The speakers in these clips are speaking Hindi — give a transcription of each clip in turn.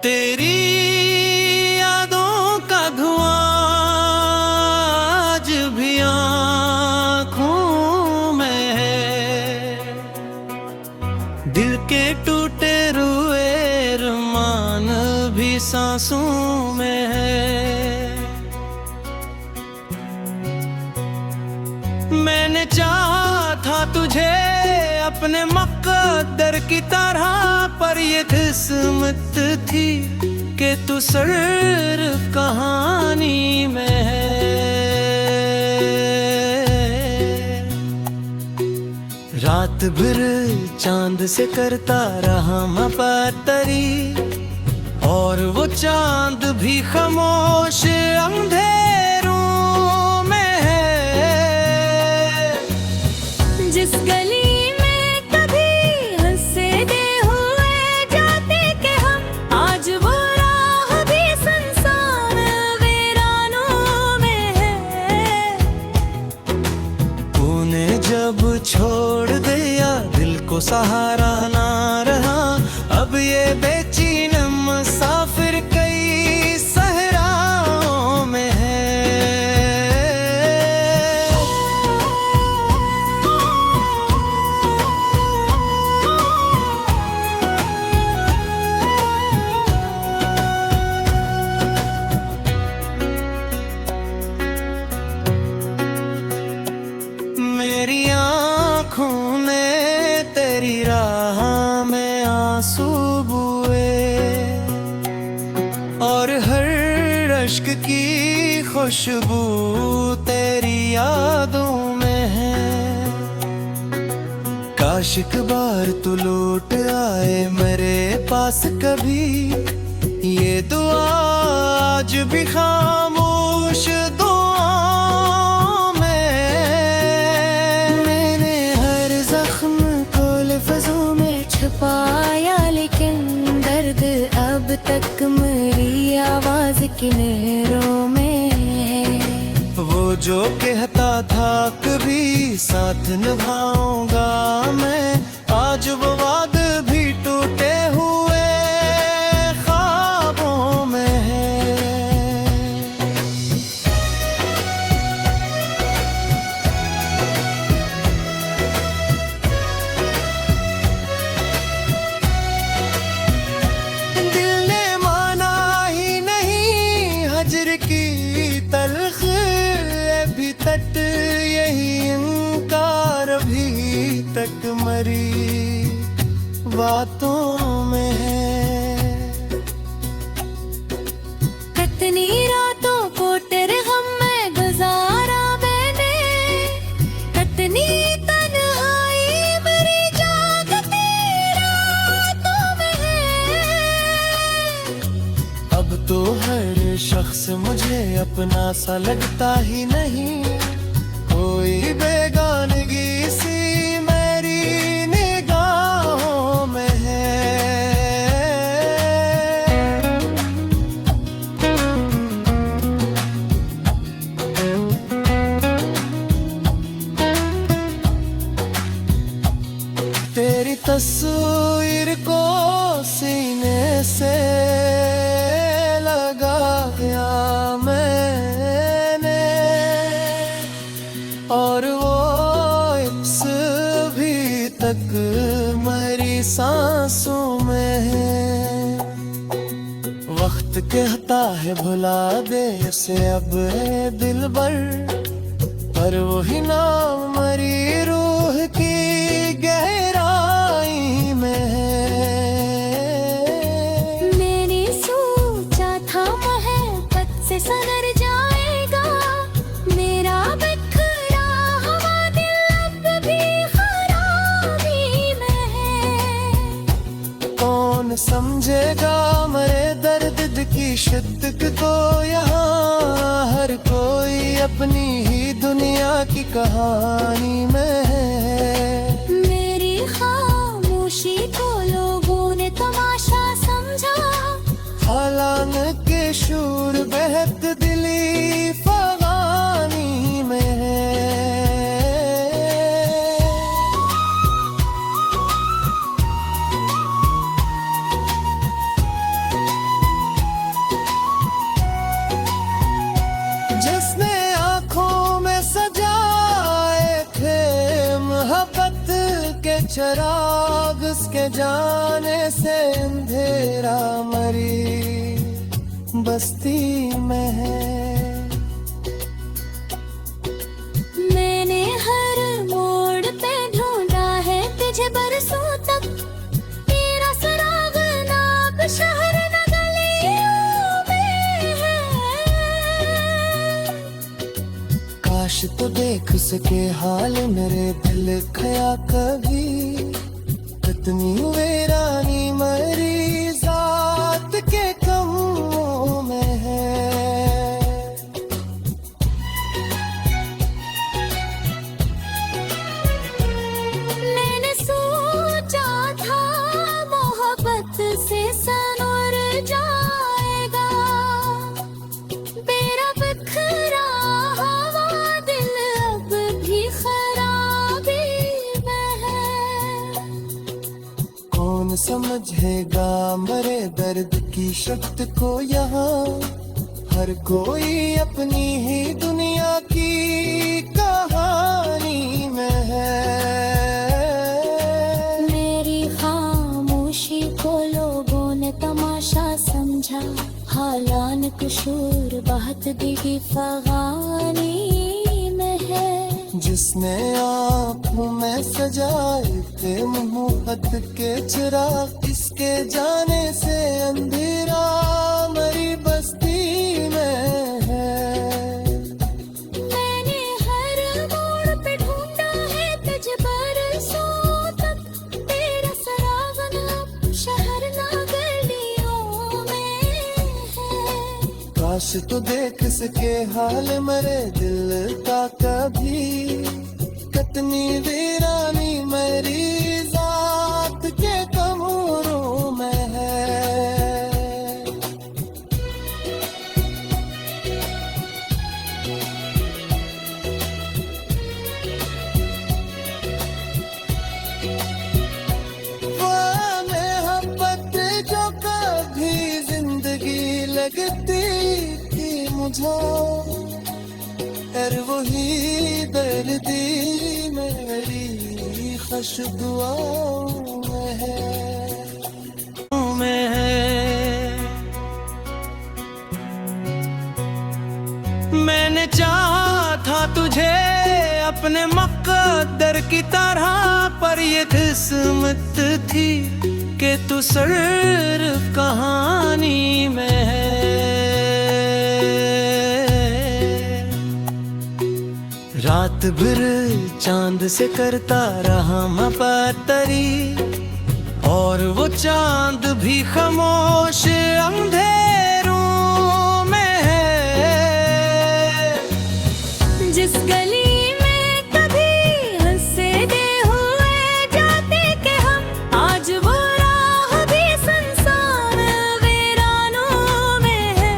तेरी यादों का धुआं आज भी आँखों में है, दिल के टूटे रुए अरमान भी सांसों में है। मैंने चाहा था तुझे अपने मुक़द्दर की तरह, पर ये किस्मत थी कि तू सिर्फ कहानी में है। रात भर चांद से करता रहा मैं बातरी, और वो चांद भी खामोश अंधेरों में है। जिस गली में कभी हंसे दे हुए जाते के हम, आज वो राह भी सुनसान वीरानों में है। तूने जब छोड़ दिया दिल को सहारा ना रहा, अब ये बेचैन मुसाफिर कई सहराओं में है। मेरी आँखों ने तेरी राह में आंसू बुए, और हर अश्क की खुशबू तेरी यादों में है। काश एक बार तू लौट आए मेरे पास कभी, ये दुआ आज भी खामोश दुआओं में। मैंने हर जख्म को लफ्जों में छुपाया, लेकिन दर्द अब तक मेरी आवाज की लहरों में है। वो जो कहता था कभी साथ निभाऊंगा मैं, आज वो वादे भी टूटे हुए ख्वाबों में है। दिल ने माना ही नहीं हजर की तलख, अभी तक यही इनकार अभी तक मरी बातों में है। कितनी रातों को तेरे गम में गुजारा मैंने, कितनी तन्हाई मेरी जागती रातों में है। अब तो हर शख्स मुझे अपना सा लगता ही नहीं, कोई बेगानगी सी मेरी निगाहों में है। तेरी तस्वीर को सीने से लगाया मैंने, और वो इस भी तक मेरी सांसों में है। वक्त कहता है भुला दे उसे अब ए दिलबर, पर वही नाम मरी रूह की गहराई में है। मैंने सोचा था मोहब्बत से सनर जाएगा मेरा बिखरा हुआ दिल, अब भी खराबी में है। कौन समझेगा मेरे दर्द की शिद्दत को, यहाँ हर कोई अपनी ही दुनिया की कहानी में है। मेरी खामोशी को लोगों ने तमाशा समझा, हालांकि शूर बेहद दिली फगानी में है। जाने से अंधेरा मरी बस्ती में है। मैंने हर मोड़ पे ढूंढा है तुझे बरसों तक, तेरा सराग नाक शहर न गलियों में है। काश तो देख सके हाल मेरे दिल खया कभी, कितनी वीरानी मरी जात के कमों में है। मैंने सोचा था मोहब्बत से सनूर जाएगा, मेरा बिखरा हवा दिल अब भी खराबी में है। कौन समझेगा मरे दर्द की शक्त को यहाँ, हर कोई अपनी ही दुनिया की कहानी में है। मेरी खामोशी को लोगों ने तमाशा समझा, हालान कुशूर बात दिगी फगानी में है। जिसने आँखों में सजाए थे मोहब्बत के चिराग, इसके जाने से अंधेरा मरी बस्ती में है। मैंने हर मोड़ पे ढूंढा है तुझे बरसों तक, तेरा सराग ना शहर ना गलियों में है। काश तो देख सके हाल मरे दिल का कभी, कितनी वीरानी मेरी जात के कमरों में है। वो मोहब्बत जो कभी जिंदगी लगती थी मुझे, और वही दर्दी मेरी खुश दुआओं में है। मैंने चाहा था तुझे अपने मुक़द्दर की तरह, पर ये किस्मत थी कि तू सिर्फ कहानी में है। रात भर चांद से करता रहा मैं बातरी, और वो चांद भी खामोश अंधेरों में है। जिस गली में कभी हंसे दे हुए जाते के हम, आज वो राह भी संसार वीरानों में है।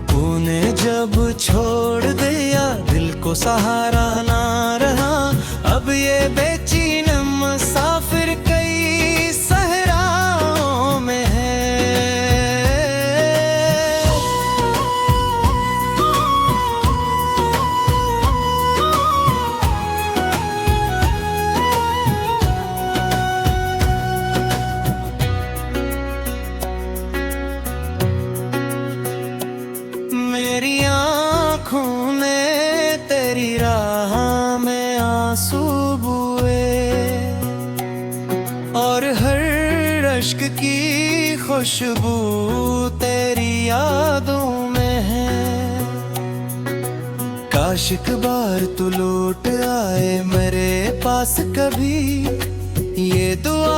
तूने जब छोड़ दिया दिल को सहारा ना रहा, अब ये बेचैन मुसाफिर कई सहराओं में है। मेरी आँखों ने तेरी राह में आंसू बुए, और हर अश्क की खुशबू तेरी यादों में है। काश एक बार तू लौट आए मेरे पास कभी, ये दुआ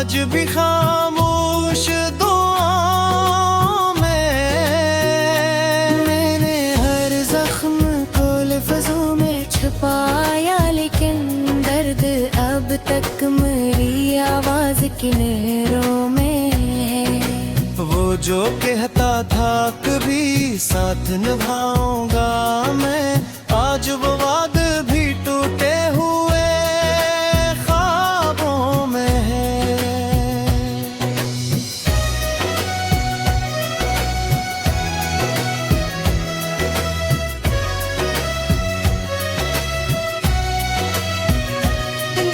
आज भी खामोश दुआओं में। मैंने हर जख्म को लफ्जों में छुपाया, लेकिन दर्द अब तक मेरी आवाज की लहरों में है। वो जो कहता था कभी साथ निभाऊंगा मैं, आज वो वादे भी टूटे हुए ख्वाबों में है।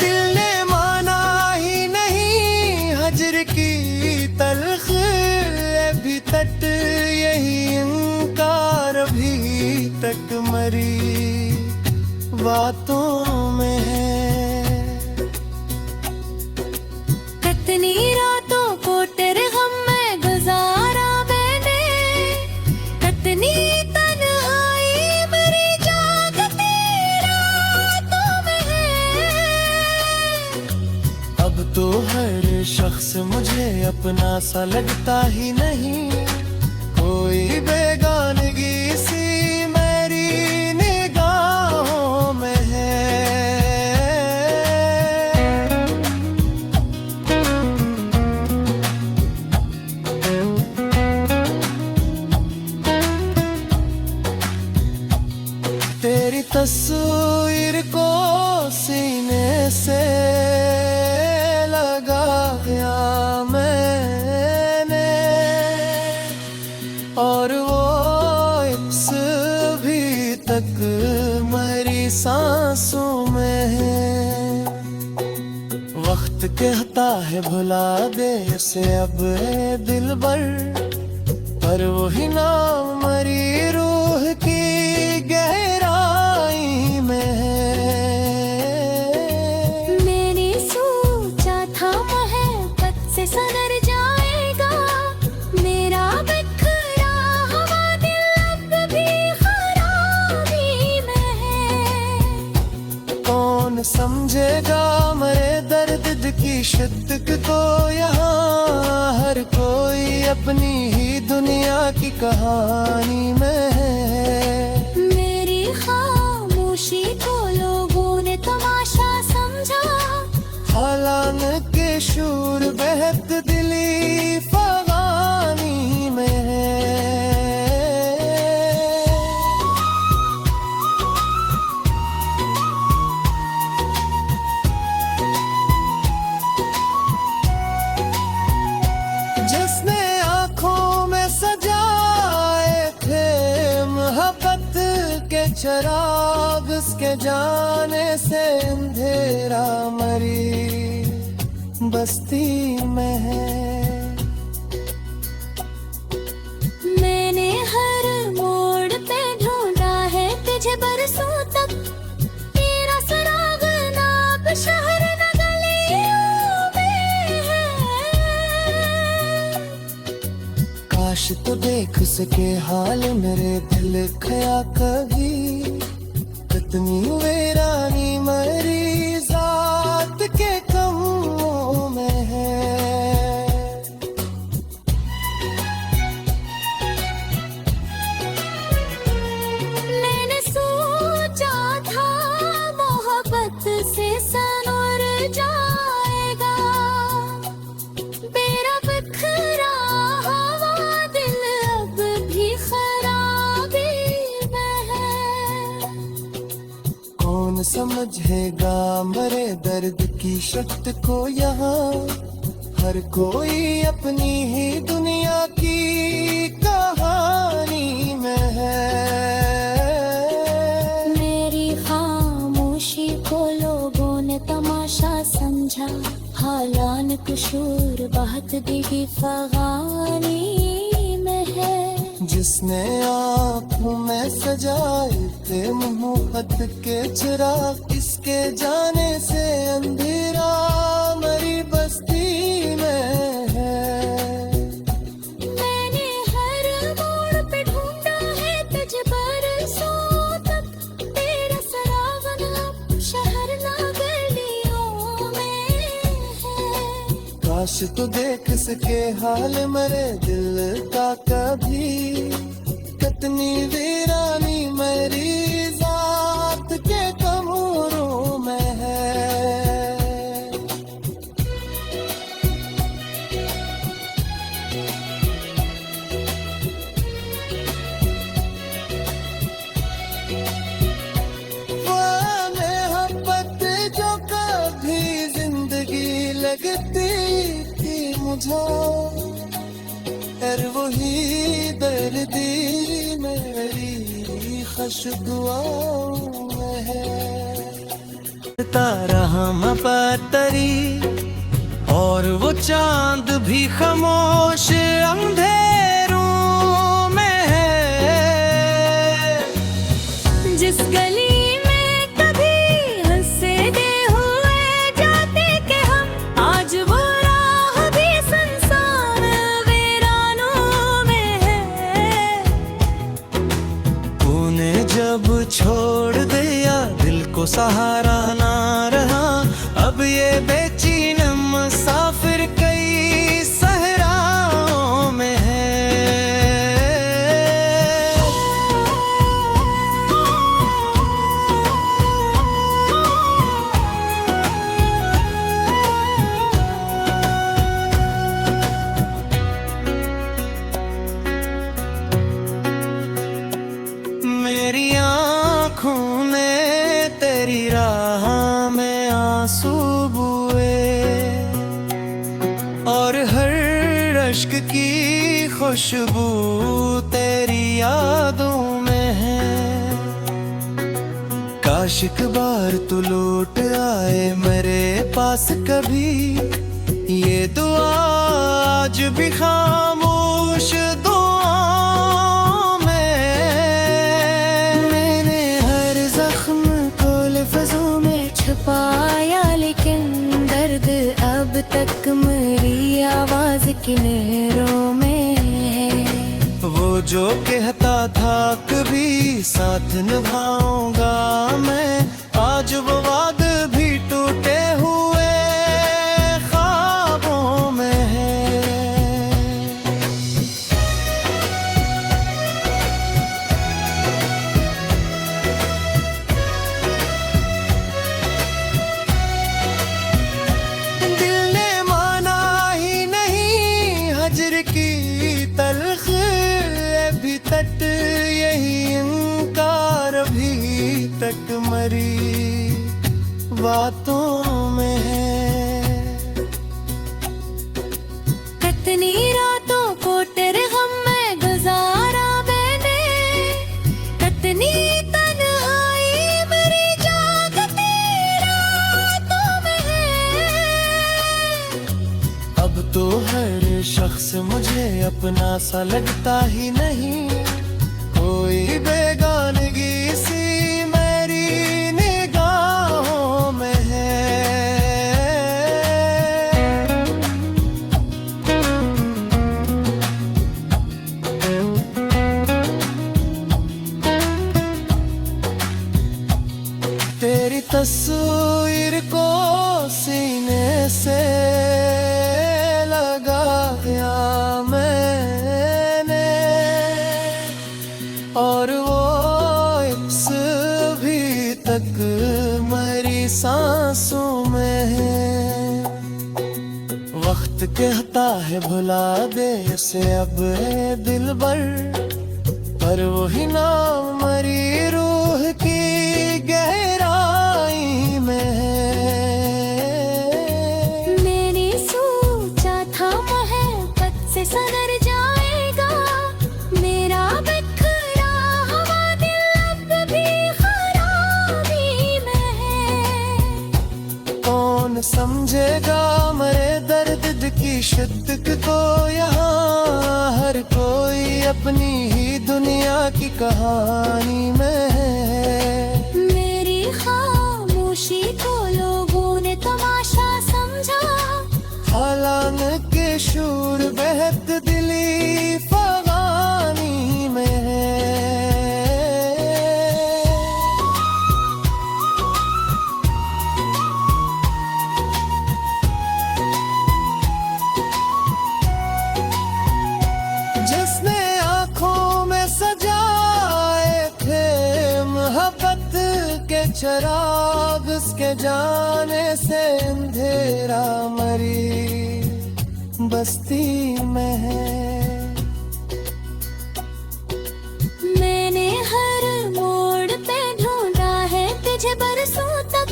दिल ने बातों में है। कितनी रातों को तेरे गम में गुजारा मैंने, कितनी तन्हाई मेरी जागती रातों में है। अब तो हर शख्स मुझे अपना सा लगता ही नहीं, कोई बेगानगी सी मेरी निगाहों में है। तेरी तस्वीर को सीने से लगाया मैंने, और वो इक्स भी तक मरी सांसों में है। वक्त कहता है भुला दे इसे अब ए दिलबर, पर वही नाम मरी रूह की गहराई में है। मैंने सोचा था मोहब्बत से सनर जाएगा मेरा बिखरा हुआ दिल, अब भी खराबी में है। कौन समझेगा मेरे दर्द की शिद्दत को, यहाँ हर कोई अपनी ही दुनिया की कहानी में है। मेरी खामोशी को लोगों ने तमाशा समझा, हालांकि के शूर बहत दिली फगानी में है। जिसने आँखों में सजाए थे मोहब्बत के चिराग, उसके जाने से अंधेरा मरी बस्ती में है। मैंने हर मोड़ पे ढूंढा है तुझे बरसों तक, तेरा सुराग ना अब शहर न गलियों में है। काश तो देख सके हाल मेरे दिल खया कभी, कितनी वीरानी मरी जात के कमों में है। मैंने सोचा था मोहब्बत से सनूर जाएगा मेरा बिखरा हुआ दिल, अब भी खराबी में है। कौन समझेगा मेरे दर्द की शक्ति को, यहाँ हर कोई अपनी ही दुनिया की कहानी में है। मेरी खामोशी को लोगों ने तमाशा समझा, हालान कुशूर बहुत दिगी फगानी में है। जिसने आँखों में सजाए थे मोहब्बत के चिराग, इसके जाने से अंधेरा मरी बस्ती में है। मैंने हर मोड़ पे ढूंढा है तुझे बरसों तक, तेरा सराग ना शहर ना गलियों में है। काश तो देख सके हाल मेरे दिल का कभी, कितनी वीरानी मेरी जात के कमरों में है। वो मोहब्बत जो कभी जिंदगी लगती थी मुझे, और वही दर्दी मेरी खुश दुआओं में है। तारा हम पतरी और वो चांद भी खामोश अंधेरों में है। जिस गली में कभी सहारा ना रहा, अब ये बेचैन मुसाफिर कई सहराओं में है। मेरी आँखों ने तेरी राह में आंसू बुए, और हर अश्क की खुशबू तेरी यादों में है। काश एक बार तू लौट आए मेरे पास कभी, ये दुआ आज भी खामोश दुआओं में। मैंने हर जख्म को लफ्जों में छुपाया, लेकिन दर्द अब तक मेरी आवाज की लहरों में है। वो जो कहता था कभी साथ निभाऊंगा मैं, आज वो वाद भी टूटे हुए ख्वाबों में है। दिल ने माना ही नहीं हजर की तलख, अभी तक यही इनकार अभी तक मरी बातों में है। कितनी रातों को तेरे गम में गुजारा मैंने, कितनी तन्हाई मेरी जागती रातों में है। अब तो हर शख्स मुझे अपना सा लगता ही नहीं, कोई बेगानगी सी मेरी निगाहों में है। तेरी तस्वीर को सीने से लगाया मैंने, और वो इस भी तक मेरी सांसों में है। वक्त कहता है भुला दे इसे अब ए दिलबर, पर वही नाम मरी रूह की गहराई में है। मैंने सोचा था मोहब्बत से सनर जाएगा मेरा बिखरा हुआ दिल, अब भी खराबी में है। कौन समझेगा मेरे दर्द की शिद्दत को यहाँ, हर कोई अपनी ही दुनिया की कहानी में है। मेरी खामोशी को लोगों ने तमाशा समझा, हालांकि शूर बेहद दिली फगानी में है। जिसने आंखों में सजाए थे मोहब्बत के चराग, उसके जाने से अंधेरा मरी बस्ती में है। मैंने हर मोड़ पे ढूंढा है तुझे बरसों तक,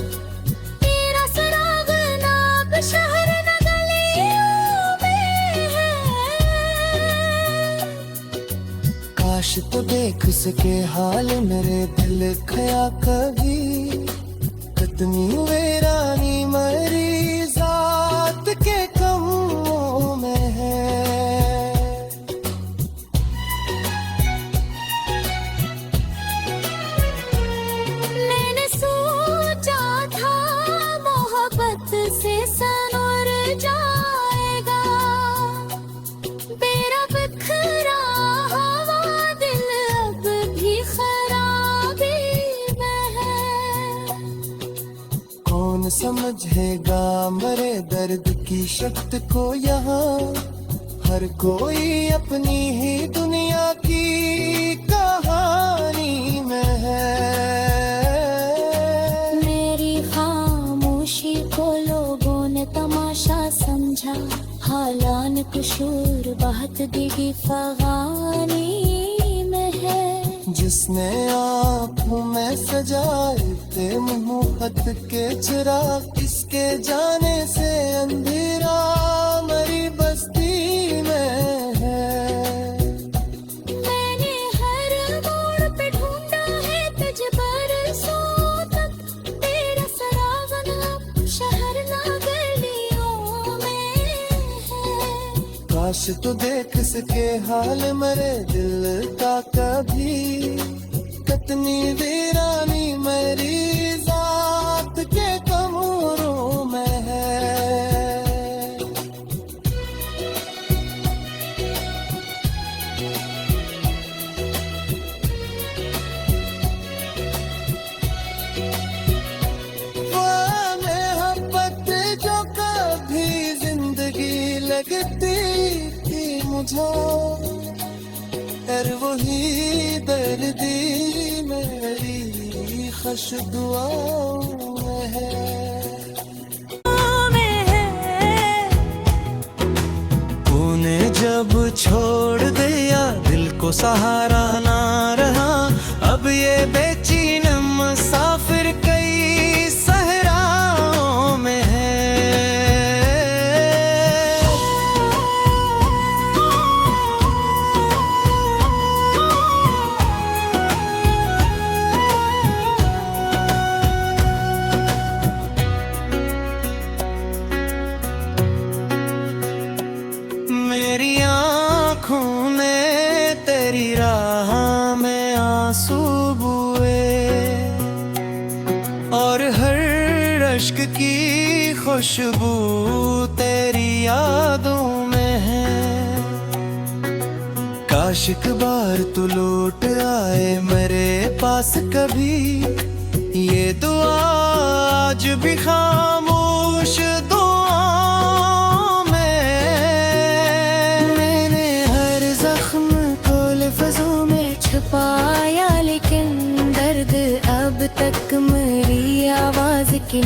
तेरा सुराग ना अब शहर न गलियों में है। काश तो देख सके हाल मेरे दिल खया कभी, कितनी वीरानी मरी जात के कमों में है। मैंने सोचा था मोहब्बत से सनूर जाएगा मेरा बिखरा हुआ दिल, अब भी खराबी में है। समझेगा मेरे दर्द की शक्ति को यहाँ। हर कोई अपनी ही दुनिया की कहानी में है। मेरी खामोशी को लोगों ने तमाशा समझा, हालान कुशूर बहुत दिगी फगानी में है। जिसने आँखों में सजाए थे मोहब्बत के चिराग, इसके जाने से अंधेरा मेरी बस्ती में है। मैंने हर मोड़ पे ढूंढा है तुझ बरसों तक, तेरा सरावना शहर ना गलियों में है। काश तू देख सके हाल मेरे दिल का कभी, कितनी वीरानी मेरी जात के कमरों में है। वो मोहब्बत जो कभी जिंदगी लगती थी मुझे, और वही दर्दी मेरी खुश दुआओं में है। तूने जब छोड़ दिया दिल को सहारा ना रहा, अब ये बेचैन मुसाफिर कई सहराओं में है। मेरी आँखों में तेरी राह में आंसू बुए, और हर अश्क की खुशबू तेरी यादों में है। काश एक बार तू लौट आए मेरे पास कभी, ये दुआ आज भी खामोश दुआओं में। मैंने हर जख्म को लफ्जों में छुपाया, लेकिन दर्द अब तक मेरी आवाज की